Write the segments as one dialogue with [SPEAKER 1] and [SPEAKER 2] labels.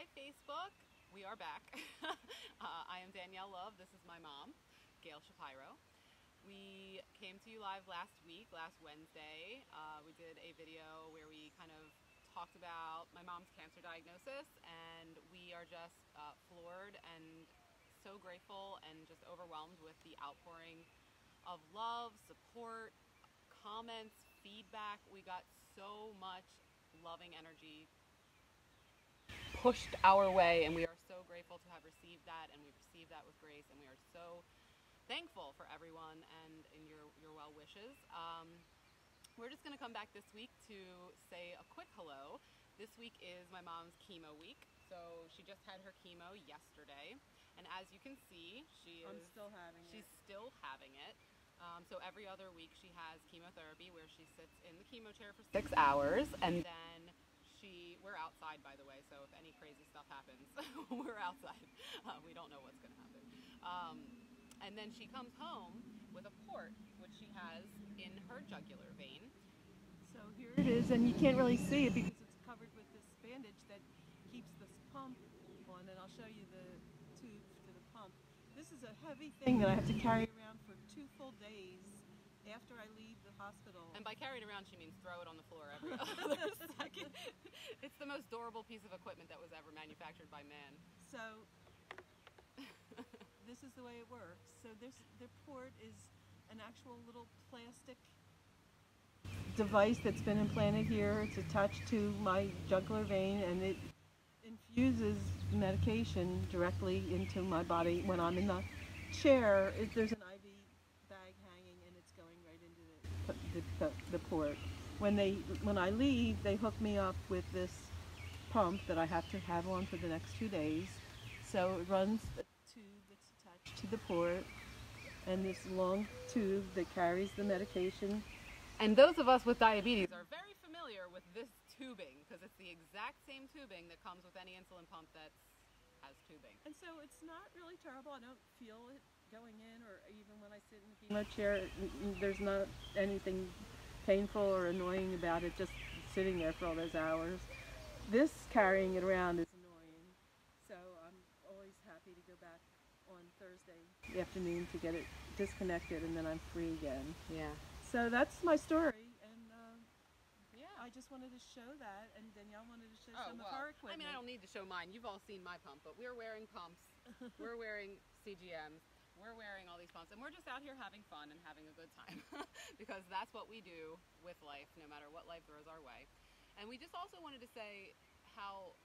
[SPEAKER 1] Hi Facebook, we are back. I am Danielle Love, this is my mom, Gail Shapiro. We came to you live last week, last Wednesday. We did a video where we kind of talked about my mom's cancer diagnosis, and we are just floored and so grateful and just overwhelmed with the outpouring of love, support, comments, feedback. We got so much loving energy pushed our way, and we are so grateful to have received that, and we received that with grace, and we are so thankful for everyone and in your well wishes. We're just going to come back this week to say a quick hello. This week is my mom's chemo week, so she just had her chemo yesterday, and as you can see,
[SPEAKER 2] I'm still having it.
[SPEAKER 1] She's still having it. So every other week she has chemotherapy where she sits in the chemo chair for 6 hours, and then we're outside, by the way, so if any crazy stuff happens, we're outside. We don't know what's going to happen. And then she comes home with a port, which she has in her jugular vein.
[SPEAKER 2] So here it is, and you can't really see it because it's covered with this bandage that keeps this pump on, and I'll show you the tubes to the pump. This is a heavy thing that I have to carry around for 2 full days after I leave the hospital.
[SPEAKER 1] And by carry it around, she means throw it on the floor every other second. It's the most durable piece of equipment that was ever manufactured by man.
[SPEAKER 2] So this is the way it works. So the port is an actual little plastic device that's been implanted here. It's attached to my jugular vein, and it infuses medication directly into my body. When I'm in the chair, there's an IV bag hanging, and it's going right into the port. When I leave, they hook me up with this pump that I have to have on for the next 2 days. So it runs a tube that's attached to the port, and this long tube that carries the medication.
[SPEAKER 1] And those of us with diabetes are very familiar with this tubing because it's the exact same tubing that comes with any insulin pump that has tubing.
[SPEAKER 2] And so it's not really terrible. I don't feel it going in, or even when I sit in the chemo chair, there's not anything painful or annoying about it, just sitting there for all those hours. This carrying it around is annoying, so I'm always happy to go back on Thursday afternoon to get it disconnected, and then I'm free again.
[SPEAKER 1] Yeah.
[SPEAKER 2] So that's my story, and
[SPEAKER 1] yeah,
[SPEAKER 2] I just wanted to show that, and Danielle wanted to show some
[SPEAKER 1] well,
[SPEAKER 2] of her equipment.
[SPEAKER 1] I mean, I don't need to show mine. You've all seen my pump, but we're wearing pumps. We're wearing CGMs. We're wearing all these pumps, and we're just out here having fun and having a good time because that's what we do with life, no matter what life throws our way. And we just also wanted to say how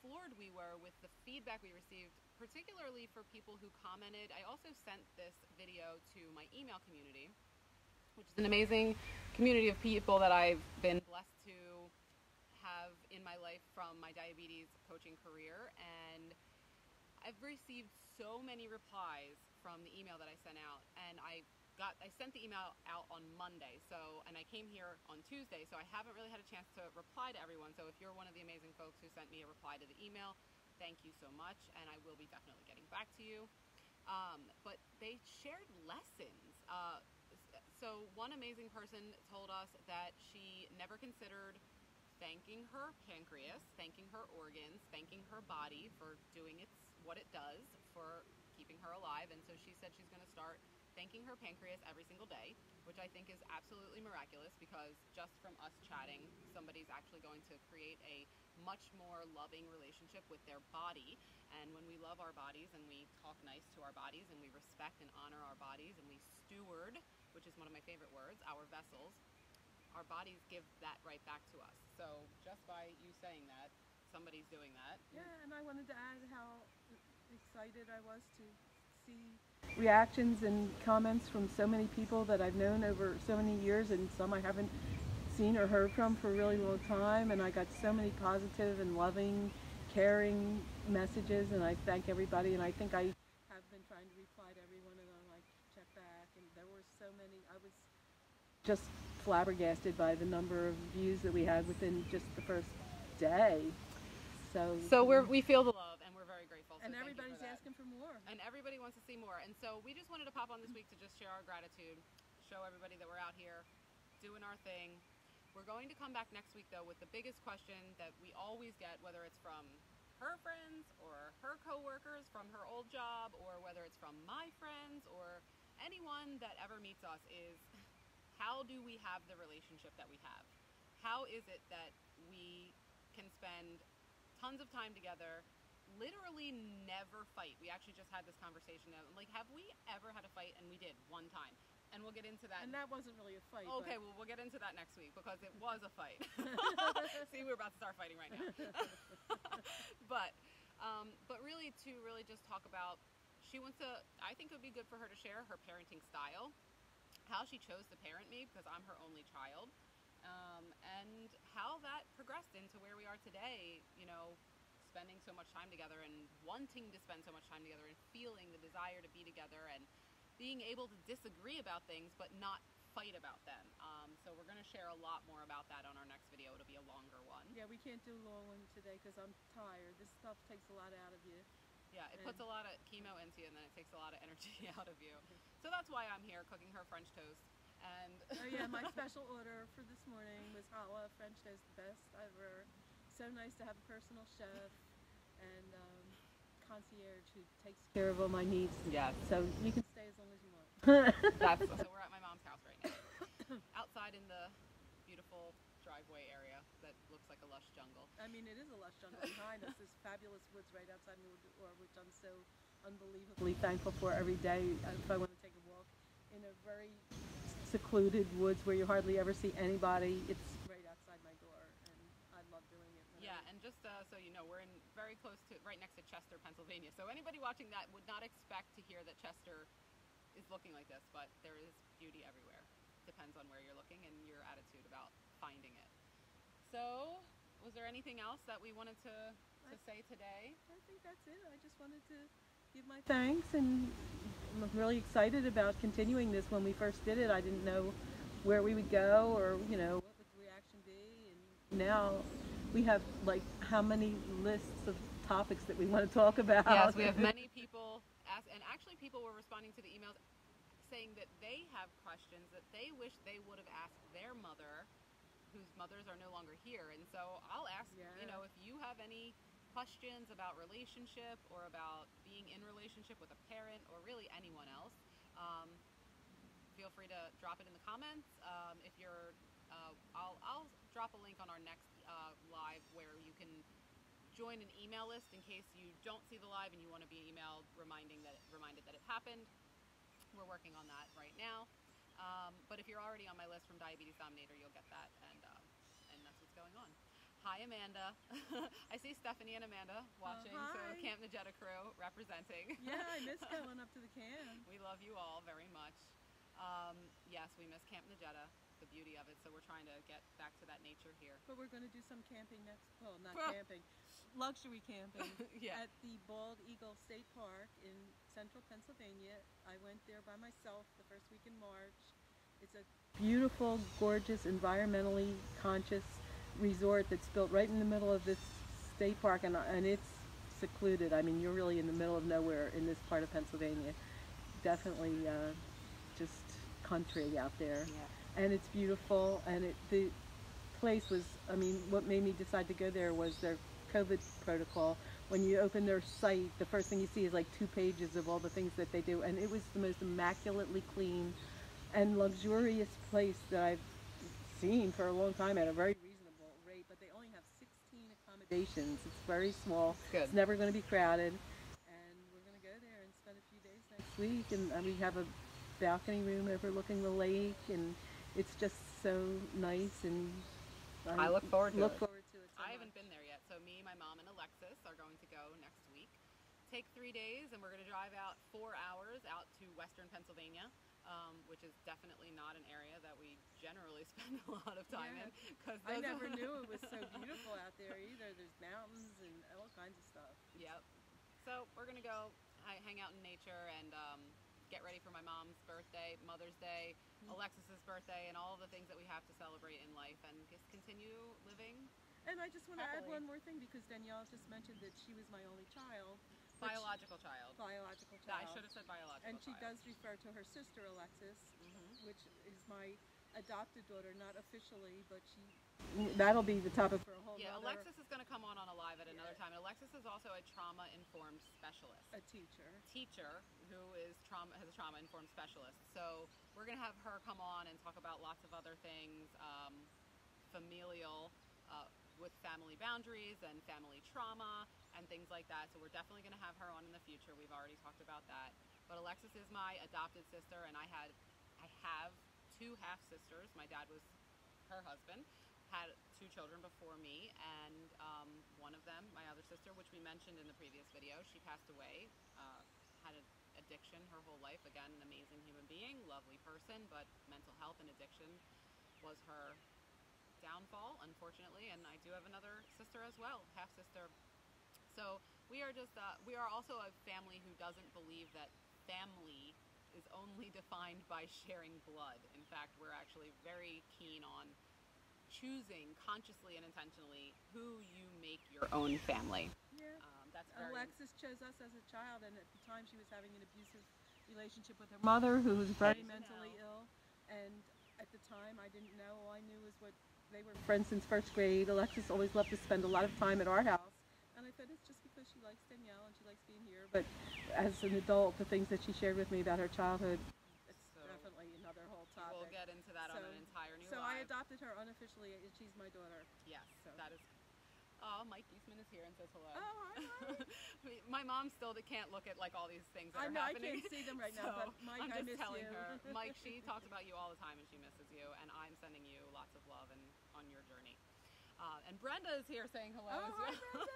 [SPEAKER 1] floored we were with the feedback we received, particularly for people who commented. I also sent this video to my email community, which is an amazing community of people that I've been blessed to have in my life from my diabetes coaching career. And I've received so many replies from the email that I sent out, and I sent the email out on Monday, and I came here on Tuesday, so I haven't really had a chance to reply to everyone. So if you're one of the amazing folks who sent me a reply to the email, thank you so much, and I will be definitely getting back to you. But they shared lessons. So one amazing person told us that she never considered thanking her pancreas, thanking her organs, thanking her body for doing what it does for keeping her alive. And so she said she's going to start thanking her pancreas every single day, which I think is absolutely miraculous, because just from us chatting, somebody's actually going to create a much more loving relationship with their body. And when we love our bodies and we talk nice to our bodies and we respect and honor our bodies and we steward, which is one of my favorite words, our vessels, our bodies give that right back to us. So just by you saying that, somebody's doing that.
[SPEAKER 2] Yeah, and I wanted to add how excited I was to see reactions and comments from so many people that I've known over so many years, and some I haven't seen or heard from for a really long time. And I got so many positive and loving, caring messages, and I thank everybody. And I think I have been trying to reply to everyone, and I check back, and there were so many. I was just flabbergasted by the number of views that we had within just the first day. So
[SPEAKER 1] we feel the love, and we're very grateful. So
[SPEAKER 2] and everybody's asking for more.
[SPEAKER 1] And everybody wants to see more. And so we just wanted to pop on this week to just share our gratitude, show everybody that we're out here doing our thing. We're going to come back next week, though, with the biggest question that we always get, whether it's from her friends or her coworkers from her old job, or whether it's from my friends or anyone that ever meets us, is how do we have the relationship that we have? How is it that we can spend tons of time together, literally never fight? We actually just had this conversation. Like, have we ever had a fight? And we did one time. And we'll get into that.
[SPEAKER 2] And that wasn't really a fight.
[SPEAKER 1] Okay, well, we'll get into that next week because it was a fight. See, we're about to start fighting right now. But really to really just talk about, she wants to, I think it would be good for her to share her parenting style, how she chose to parent me because I'm her only child, and how that progressed into where we are today, you know, spending so much time together and wanting to spend so much time together and feeling the desire to be together and being able to disagree about things but not fight about them. So we're going to share a lot more about that on our next video. It'll be a longer one.
[SPEAKER 2] Yeah, we can't do long one today because I'm tired. This stuff takes a lot out of you.
[SPEAKER 1] Yeah, it puts a lot of chemo into you and then it takes a lot of energy out of you. So that's why I'm here cooking her French toast. And
[SPEAKER 2] oh yeah, my special order for this morning was challah French toast, the best ever. So nice to have a personal chef and concierge who takes care of all my needs.
[SPEAKER 1] yes.
[SPEAKER 2] So you can stay as long as you want.
[SPEAKER 1] So we're at my mom's house right now. Outside in the beautiful driveway area that looks like a lush jungle.
[SPEAKER 2] I mean, it is a lush jungle behind us. There's fabulous woods right outside my door, which I'm so unbelievably thankful for every day. If I want to take a walk in a very secluded woods where you hardly ever see anybody, it's right outside my door, and I love doing it.
[SPEAKER 1] Yeah, and just so you know, we're in very close to, right next to Chester, Pennsylvania. So anybody watching that would not expect to hear that Chester is looking like this, but there is beauty everywhere. Depends on where you're looking and your attitude about finding it. So, was there anything else that we wanted to say today?
[SPEAKER 2] I think that's it. I just wanted to give my thanks, and I'm really excited about continuing this. When we first did it, I didn't know where we would go or, you know, what would the reaction be, and now we have like how many lists of topics that we want to talk about.
[SPEAKER 1] Yes, we have many people ask, and actually people were responding to the emails saying that they have questions that they wish they would have asked their mother, whose mothers are no longer here. And so I'll ask, you know, if you have any questions about relationship or about being in relationship with a parent or really anyone else, feel free to drop it in the comments. If you're, I'll drop a link on our next live where you can join an email list in case you don't see the live and you want to be reminded that it happened. We're working on that right now. But if you're already on my list from Diabetes Dominator, you'll get that, and that's what's going on. Hi, Amanda. I see Stephanie and Amanda watching, so Camp Najeta crew representing.
[SPEAKER 2] Yeah, I miss going up to the camp.
[SPEAKER 1] We love you all very much. Yes, we miss Camp Najeta, the beauty of it, so we're trying to get back to that nature here.
[SPEAKER 2] But we're going to do some camping next, well, not camping, luxury camping at the Bald Eagle State Park in central Pennsylvania. I went there by myself the first week in March. It's a beautiful, gorgeous, environmentally conscious resort that's built right in the middle of this state park, and it's secluded. I mean, you're really in the middle of nowhere in this part of Pennsylvania. Definitely just country out there. Yeah. And it's beautiful, and the place was, I mean, what made me decide to go there was their COVID protocol. When you open their site, the first thing you see is like 2 pages of all the things that they do, and it was the most immaculately clean and luxurious place that I've seen for a long time at a very reasonable rate. But they only have 16 accommodations. It's very small.
[SPEAKER 1] Good.
[SPEAKER 2] It's never going to be crowded, and we're going to go there and spend a few days next week. And we have a balcony room overlooking the lake, and it's just so nice. And
[SPEAKER 1] I look forward to it.
[SPEAKER 2] I
[SPEAKER 1] haven't been there yet, so me, my mom, and Alexis are going to go next week. Take 3 days, and we're going to drive out 4 hours out to western Pennsylvania, which is definitely not an area that we generally spend a lot of time in.
[SPEAKER 2] I never knew it was so beautiful out there either. There's mountains and all kinds of stuff.
[SPEAKER 1] Yep. So we're going to go hang out in nature and get ready for my mom's birthday, Mother's Day, Alexis's birthday, and all the things that we have to celebrate in life, and just continue living.
[SPEAKER 2] And I just want to add one more thing, because Danielle just mentioned that she was my only child.
[SPEAKER 1] Biological child.
[SPEAKER 2] Biological child.
[SPEAKER 1] I should have said biological
[SPEAKER 2] and she
[SPEAKER 1] child.
[SPEAKER 2] does refer to her sister Alexis, which is my adopted daughter, not officially, but that'll be the topic for a whole
[SPEAKER 1] Yeah,
[SPEAKER 2] nother.
[SPEAKER 1] Alexis is going to come on a live it another time. And Alexis is also a trauma-informed specialist.
[SPEAKER 2] A teacher
[SPEAKER 1] Who is has a trauma-informed specialist. So we're going to have her come on and talk about lots of other things, familial, with family boundaries and family trauma and things like that. So we're definitely going to have her on in the future. We've already talked about that. But Alexis is my adopted sister, and I have two half sisters. My dad was her husband, had two children before me, and one of them, my other sister, which we mentioned in the previous video, she passed away, had an addiction her whole life. Again, an amazing human being, lovely person, but mental health and addiction was her downfall, unfortunately. And I do have another sister as well, half sister. So we are also a family who doesn't believe that family is only defined by sharing blood. In fact, we're actually very keen on choosing consciously and intentionally who you make your own family.
[SPEAKER 2] Yeah.
[SPEAKER 1] That's very...
[SPEAKER 2] Alexis chose us as a child, and at the time she was having an abusive relationship with her mother, who was very mentally ill. And at the time, I didn't know. All I knew was what they were friends since first grade. Alexis always loved to spend a lot of time at our house. And I thought it's just because she likes Danielle and she likes being here. But as an adult, the things that she shared with me about her childhood, it's definitely another whole topic.
[SPEAKER 1] We'll get into that on an entire new
[SPEAKER 2] So
[SPEAKER 1] live.
[SPEAKER 2] I adopted her unofficially, and she's my daughter.
[SPEAKER 1] Yes, that is... Oh, Mike Eastman is here and says hello.
[SPEAKER 2] Oh, hi, Mike.
[SPEAKER 1] My mom still can't look at like all these things that are
[SPEAKER 2] I
[SPEAKER 1] happening.
[SPEAKER 2] I can't see them right now, but Mike,
[SPEAKER 1] I'm just
[SPEAKER 2] I miss
[SPEAKER 1] telling
[SPEAKER 2] you.
[SPEAKER 1] her. Mike, she talks about you all the time and she misses you, and I'm sending you lots of love and on your journey. And Brenda is here saying hello as well.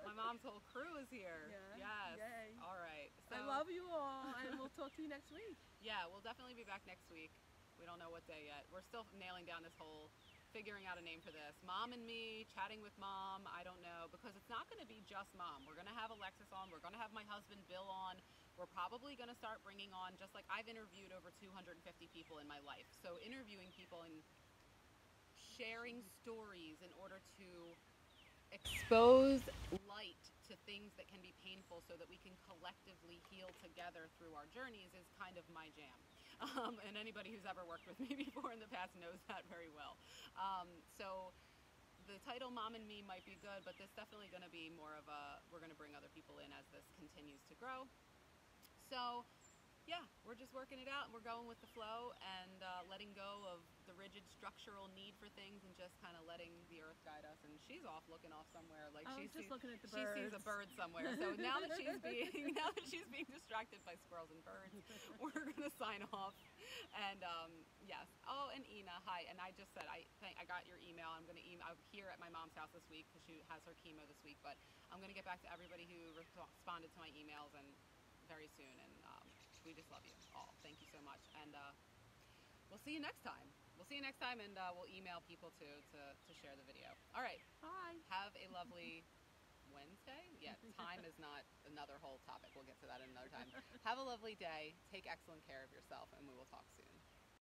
[SPEAKER 1] My mom's whole crew is here.
[SPEAKER 2] Yeah.
[SPEAKER 1] Yes.
[SPEAKER 2] Yay.
[SPEAKER 1] All right. So,
[SPEAKER 2] I love you all, and we'll talk to you next week.
[SPEAKER 1] Yeah, we'll definitely be back next week. We don't know what day yet. We're still nailing down this whole figuring out a name for this. Mom and me, chatting with mom, I don't know, because it's not going to be just mom. We're going to have Alexis on. We're going to have my husband Bill on. We're probably going to start bringing on, just like I've interviewed over 250 people in my life. So interviewing people and sharing stories in order to expose light to things that can be painful so that we can collectively heal together through our journeys is kind of my jam. And anybody who's ever worked with me before in the past knows that very well. So the title Mom and Me might be good, but this definitely going to be more of we're going to bring other people in as this continues to grow. So yeah, we're just working it out and we're going with the flow and letting go of the rigid structural need for things and just kind of letting the earth guide us. And she's off looking off somewhere, like she sees a bird somewhere. So now that she's being distracted by squirrels and birds, we're gonna sign off. And yes. Oh, and Ina, hi. And I just said I got your email. I'm here at my mom's house this week because she has her chemo this week. But I'm gonna get back to everybody who responded to my emails and very soon. And we just love you all. Thank you so much. And we'll see you next time. And we'll email people to share the video. All right.
[SPEAKER 2] Bye.
[SPEAKER 1] Have a lovely Wednesday. Yeah, time is not another whole topic. We'll get to that another time. Have a lovely day. Take excellent care of yourself, and we will talk soon.